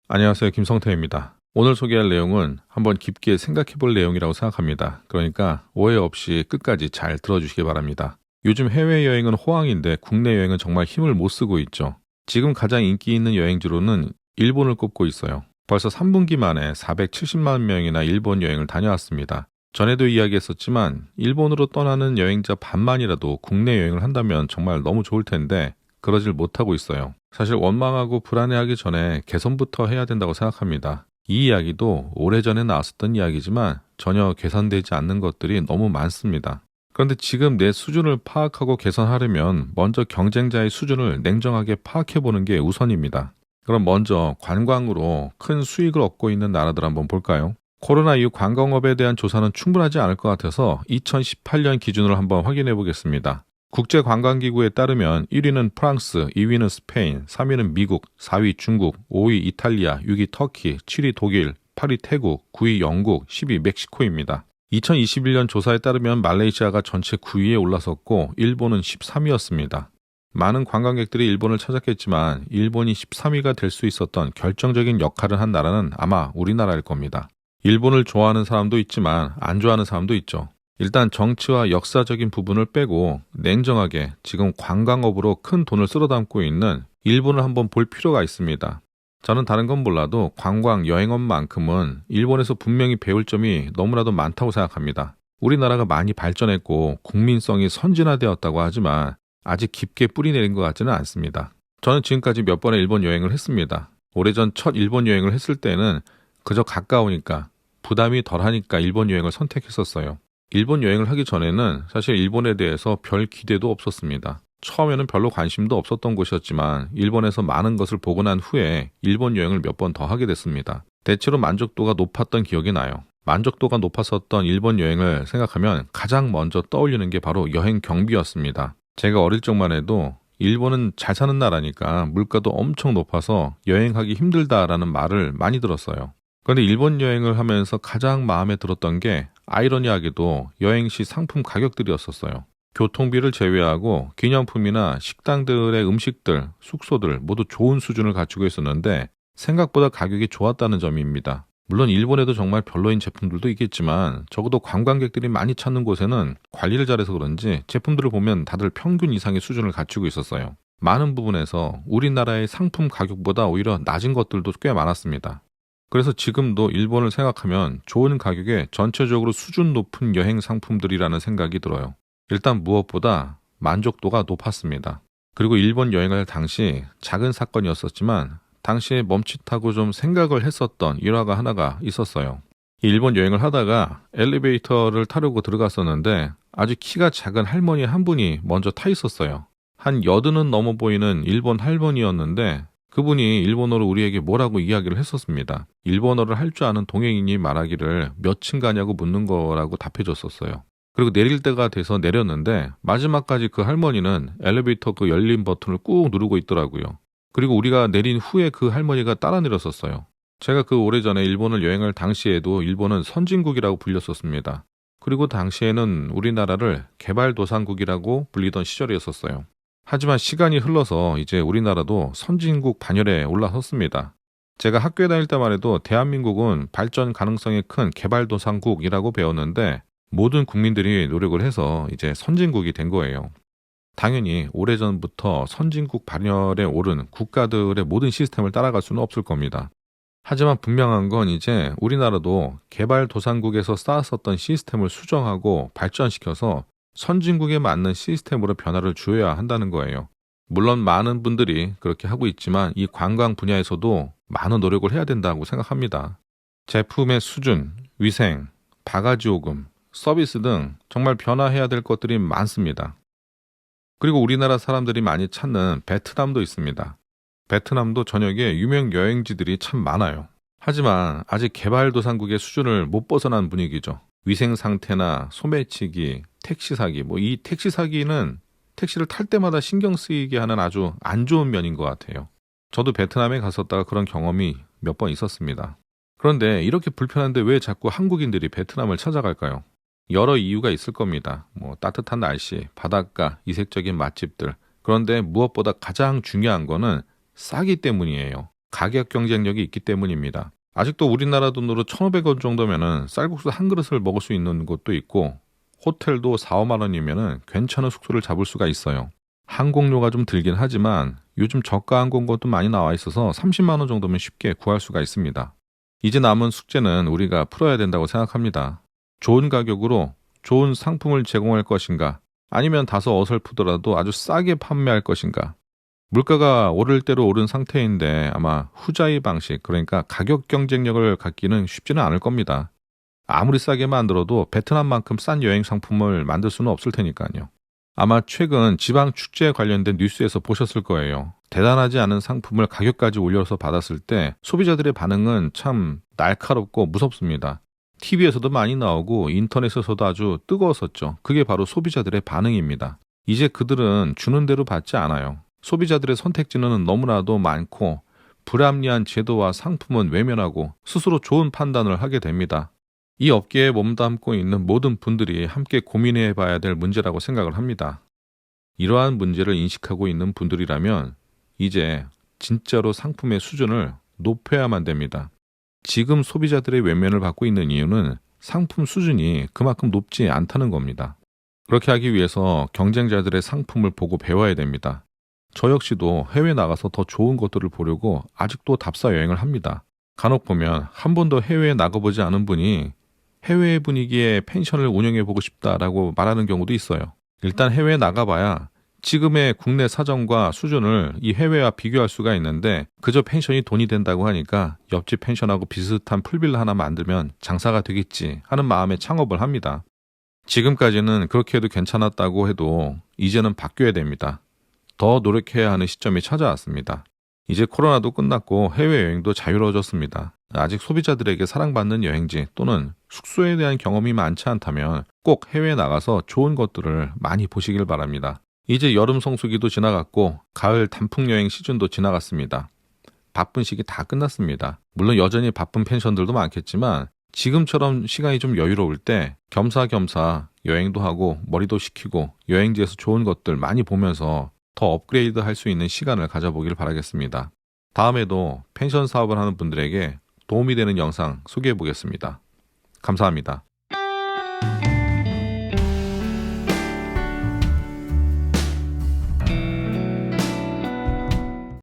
안녕하세요. 김성태입니다. 오늘 소개할 내용은 한번 깊게 생각해 볼 내용이라고 생각합니다. 그러니까 오해 없이 끝까지 잘 들어주시기 바랍니다. 요즘 해외여행은 호황인데 국내 여행은 정말 힘을 못 쓰고 있죠. 지금 가장 인기 있는 여행지로는 일본을 꼽고 있어요. 벌써 3분기 만에 470만 명이나 일본 여행을 다녀왔습니다. 전에도 이야기했었지만 일본으로 떠나는 여행자 반만이라도 국내 여행을 한다면 정말 너무 좋을 텐데 그러질 못하고 있어요. 사실 원망하고 불안해하기 전에 개선부터 해야 된다고 생각합니다. 이 이야기도 오래전에 나왔었던 이야기지만 전혀 개선되지 않는 것들이 너무 많습니다. 그런데 지금 내 수준을 파악하고 개선하려면 먼저 경쟁자의 수준을 냉정하게 파악해보는 게 우선입니다. 그럼 먼저 관광으로 큰 수익을 얻고 있는 나라들 한번 볼까요? 코로나 이후 관광업에 대한 조사는 충분하지 않을 것 같아서 2018년 기준으로 한번 확인해 보겠습니다. 국제관광기구에 따르면 1위는 프랑스, 2위는 스페인, 3위는 미국, 4위 중국, 5위 이탈리아, 6위 터키, 7위 독일, 8위 태국, 9위 영국, 10위 멕시코입니다. 2021년 조사에 따르면 말레이시아가 전체 9위에 올라섰고 일본은 13위였습니다. 많은 관광객들이 일본을 찾았겠지만 일본이 13위가 될 수 있었던 결정적인 역할을 한 나라는 아마 우리나라일 겁니다. 일본을 좋아하는 사람도 있지만 안 좋아하는 사람도 있죠. 일단 정치와 역사적인 부분을 빼고 냉정하게 지금 관광업으로 큰 돈을 쓸어 담고 있는 일본을 한번 볼 필요가 있습니다. 저는 다른 건 몰라도 관광 여행업만큼은 일본에서 분명히 배울 점이 너무나도 많다고 생각합니다. 우리나라가 많이 발전했고 국민성이 선진화되었다고 하지만 아직 깊게 뿌리 내린 것 같지는 않습니다. 저는 지금까지 몇 번의 일본 여행을 했습니다. 오래전 첫 일본 여행을 했을 때는 그저 가까우니까 부담이 덜하니까 일본 여행을 선택했었어요. 일본 여행을 하기 전에는 사실 일본에 대해서 별 기대도 없었습니다. 처음에는 별로 관심도 없었던 곳이었지만 일본에서 많은 것을 보고 난 후에 일본 여행을 몇 번 더 하게 됐습니다. 대체로 만족도가 높았던 기억이 나요. 만족도가 높았었던 일본 여행을 생각하면 가장 먼저 떠올리는 게 바로 여행 경비였습니다. 제가 어릴 적만 해도 일본은 잘 사는 나라니까 물가도 엄청 높아서 여행하기 힘들다라는 말을 많이 들었어요. 그런데 일본 여행을 하면서 가장 마음에 들었던 게 아이러니하게도 여행 시 상품 가격들이었었어요. 교통비를 제외하고 기념품이나 식당들의 음식들, 숙소들 모두 좋은 수준을 갖추고 있었는데 생각보다 가격이 좋았다는 점입니다. 물론 일본에도 정말 별로인 제품들도 있겠지만 적어도 관광객들이 많이 찾는 곳에는 관리를 잘해서 그런지 제품들을 보면 다들 평균 이상의 수준을 갖추고 있었어요. 많은 부분에서 우리나라의 상품 가격보다 오히려 낮은 것들도 꽤 많았습니다. 그래서 지금도 일본을 생각하면 좋은 가격에 전체적으로 수준 높은 여행 상품들이라는 생각이 들어요. 일단 무엇보다 만족도가 높았습니다. 그리고 일본 여행할 당시 작은 사건이었었지만 당시에 멈칫하고 좀 생각을 했었던 일화가 하나가 있었어요. 일본 여행을 하다가 엘리베이터를 타려고 들어갔었는데 아주 키가 작은 할머니 한 분이 먼저 타 있었어요. 한 여든은 넘어 보이는 일본 할머니였는데 그분이 일본어로 우리에게 뭐라고 이야기를 했었습니다. 일본어를 할 줄 아는 동행인이 말하기를 몇 층 가냐고 묻는 거라고 답해줬었어요. 그리고 내릴 때가 돼서 내렸는데 마지막까지 그 할머니는 엘리베이터 그 열린 버튼을 꾹 누르고 있더라고요. 그리고 우리가 내린 후에 그 할머니가 따라 내렸었어요. 제가 그 오래전에 일본을 여행할 당시에도 일본은 선진국이라고 불렸었습니다. 그리고 당시에는 우리나라를 개발도상국이라고 불리던 시절이었었어요. 하지만 시간이 흘러서 이제 우리나라도 선진국 반열에 올라섰습니다. 제가 학교에 다닐 때만 해도 대한민국은 발전 가능성이 큰 개발도상국이라고 배웠는데 모든 국민들이 노력을 해서 이제 선진국이 된 거예요. 당연히 오래전부터 선진국 반열에 오른 국가들의 모든 시스템을 따라갈 수는 없을 겁니다. 하지만 분명한 건 이제 우리나라도 개발도상국에서 쌓았었던 시스템을 수정하고 발전시켜서 선진국에 맞는 시스템으로 변화를 주어야 한다는 거예요. 물론 많은 분들이 그렇게 하고 있지만 이 관광 분야에서도 많은 노력을 해야 된다고 생각합니다. 제품의 수준, 위생, 바가지 요금, 서비스 등 정말 변화해야 될 것들이 많습니다. 그리고 우리나라 사람들이 많이 찾는 베트남도 있습니다. 베트남도 전역에 유명 여행지들이 참 많아요. 하지만 아직 개발도상국의 수준을 못 벗어난 분위기죠. 위생 상태나 소매치기, 택시 사기, 이 택시 사기는 택시를 탈 때마다 신경 쓰이게 하는 아주 안 좋은 면인 것 같아요. 저도 베트남에 갔었다가 그런 경험이 몇 번 있었습니다. 그런데 이렇게 불편한데 왜 자꾸 한국인들이 베트남을 찾아갈까요? 여러 이유가 있을 겁니다. 따뜻한 날씨, 바닷가, 이색적인 맛집들. 그런데 무엇보다 가장 중요한 거는 싸기 때문이에요. 가격 경쟁력이 있기 때문입니다. 아직도 우리나라 돈으로 1,500원 정도면은 쌀국수 한 그릇을 먹을 수 있는 곳도 있고 호텔도 4, 5만 원이면은 괜찮은 숙소를 잡을 수가 있어요. 항공료가 좀 들긴 하지만 요즘 저가 항공권도 많이 나와 있어서 30만 원 정도면 쉽게 구할 수가 있습니다. 이제 남은 숙제는 우리가 풀어야 된다고 생각합니다. 좋은 가격으로 좋은 상품을 제공할 것인가, 아니면 다소 어설프더라도 아주 싸게 판매할 것인가. 물가가 오를 대로 오른 상태인데 아마 후자의 방식, 그러니까 가격 경쟁력을 갖기는 쉽지는 않을 겁니다. 아무리 싸게 만들어도 베트남만큼 싼 여행 상품을 만들 수는 없을 테니까요. 아마 최근 지방 축제에 관련된 뉴스에서 보셨을 거예요. 대단하지 않은 상품을 가격까지 올려서 받았을 때 소비자들의 반응은 참 날카롭고 무섭습니다. TV에서도 많이 나오고 인터넷에서도 아주 뜨거웠었죠. 그게 바로 소비자들의 반응입니다. 이제 그들은 주는 대로 받지 않아요. 소비자들의 선택지는 너무나도 많고 불합리한 제도와 상품은 외면하고 스스로 좋은 판단을 하게 됩니다. 이 업계에 몸담고 있는 모든 분들이 함께 고민해 봐야 될 문제라고 생각을 합니다. 이러한 문제를 인식하고 있는 분들이라면 이제 진짜로 상품의 수준을 높여야만 됩니다. 지금 소비자들의 외면을 받고 있는 이유는 상품 수준이 그만큼 높지 않다는 겁니다. 그렇게 하기 위해서 경쟁자들의 상품을 보고 배워야 됩니다. 저 역시도 해외 나가서 더 좋은 것들을 보려고 아직도 답사 여행을 합니다. 간혹 보면 한 번도 해외에 나가보지 않은 분이 해외 분위기의 펜션을 운영해보고 싶다라고 말하는 경우도 있어요. 일단 해외에 나가봐야 지금의 국내 사정과 수준을 이 해외와 비교할 수가 있는데 그저 펜션이 돈이 된다고 하니까 옆집 펜션하고 비슷한 풀빌라 하나 만들면 장사가 되겠지 하는 마음에 창업을 합니다. 지금까지는 그렇게 해도 괜찮았다고 해도 이제는 바뀌어야 됩니다. 더 노력해야 하는 시점이 찾아왔습니다. 이제 코로나도 끝났고 해외여행도 자유로워졌습니다. 아직 소비자들에게 사랑받는 여행지 또는 숙소에 대한 경험이 많지 않다면 꼭 해외에 나가서 좋은 것들을 많이 보시길 바랍니다. 이제 여름 성수기도 지나갔고 가을 단풍 여행 시즌도 지나갔습니다. 바쁜 시기 다 끝났습니다. 물론 여전히 바쁜 펜션들도 많겠지만 지금처럼 시간이 좀 여유로울 때 겸사겸사 여행도 하고 머리도 식히고 여행지에서 좋은 것들 많이 보면서 더 업그레이드 할 수 있는 시간을 가져보길 바라겠습니다. 다음에도 펜션 사업을 하는 분들에게 도움이 되는 영상 소개해 보겠습니다. 감사합니다.